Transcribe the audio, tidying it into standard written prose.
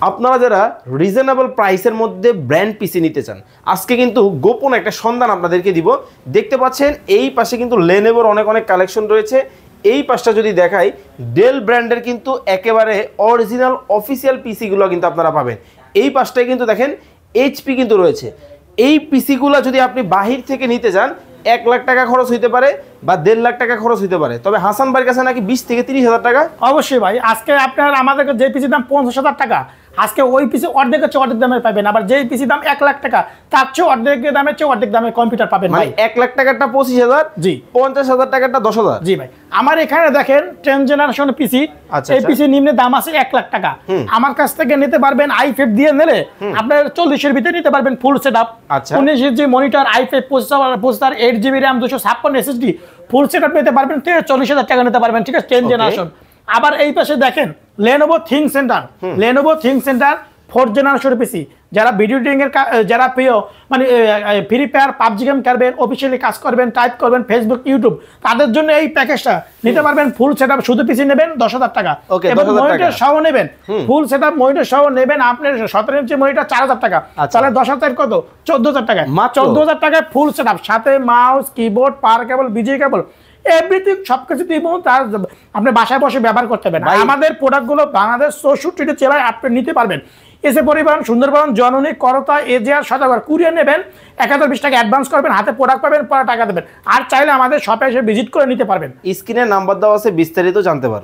আপনারা যারা রিজনেবল প্রাইসের মধ্যে ব্র্যান্ড পিসি নিতে চান, আজকে কিন্তু গোপন একটা সন্ধান আপনাদেরকে দিব। দেখতে পাচ্ছেন এই পাশে কিন্তু লেনোভোর অনেক অনেক কালেকশন রয়েছে। এই পাশটা যদি দেখাই, ডেল ব্র্যান্ডের কিন্তু একেবারে অরিজিনাল অফিসিয়াল পিসিগুলো কিন্তু আপনারা পাবেন। এই পাশটায় কিন্তু দেখেন এইচপি কিন্তু রয়েছে। এই পিসিগুলো যদি আপনি বাহির থেকে নিতে যান 1 লাখ টাকা খরচ হইতে পারে বা 1.5 লাখ টাকা খরচ হইতে পারে। তবে হাসান ভাইয়ের কাছে নাকি 20 থেকে 30,000 টাকা। অবশ্যই ভাই, আজকে আপনার আমাদের যে পিসির দাম 50,000 টাকা, আজকে ওই পিসি অর্ধেকের চেয়ে অর্ধেক দামে পাবেন। আবার যেই পিসির দাম 1 লাখ টাকা, তার চেয়ে অর্ধেক দামে কম্পিউটার পাবেন ভাই। 1 লাখ টাকারটা 25,000, জি 50,000 টাকারটা 10,000। জি ভাই, আমার এখানে দেখেন 10 জেনারেশন পিসি, এই পিসি নিম্নে দাম আছে 1 লাখ টাকা। আমার কাছ থেকে নিতে পারবেন i5 দিয়ে নিলে আপনার 40-এর ভিতরে নিতে পারবেন full setup. 19 inch monitor, i5 processor, 8GB RAM, 256 SSD, full setup নিতে পারবেন 40,000 টাকা নিতে পারবেন, ঠিক আছে, 10 জেনারেশন। আবার এই পাশে দেখেন Lenovo ThinkCentre 4 জেনারেশন পিসি, যারা ভিডিও এডিটিং এর যারা প্রিয়, মানে ফ্রি ফায়ার পাবজি গেম খেলবেন, অফিসিয়ালি কাজ করবেন, টাইপ করবেন ফেসবুক ইউটিউব, তাদের জন্য এই প্যাকেজটা নিতে পারবেন। ফুল সেটআপ শুধু পিসি নেবেন 10,000 টাকা, এবং মনিটর সহ নেবেন, ফুল সেটআপ মনিটর সহ নেবেন আপনার 17 ইঞ্চি মনিটর 4,000 টাকা। তাহলে 10,000 কত, 14,000 টাকা। 14,000 টাকায় ফুল সেটআপ, সাথে মাউস, কিবোর্ড, পাওয়ার কেবল, বিজিএ কেবল, এভরিথিং সবকিছু দিব। তার আপনি বাসায় বসে ব্যবহার করতে পারবেন। আমাদের প্রোডাক্টগুলো বাংলাদেশ 64টি জেলায় আপনি নিতে পারবেন। এসে পরিবহন, সুন্দরবন, জননী, করতা, এজিআর, সদাগর কুরিয়ার নেবেন, 1020 টাকা অ্যাডভান্স করবেন, হাতে প্রোডাক্ট পাবেন, পরে টাকা দেবেন। আর চাইলে আমাদের শপে এসে ভিজিট করে নিতে পারবেন। স্ক্রিনে নাম্বার দেওয়া আছে, বিস্তারিত জানতে পারবেন।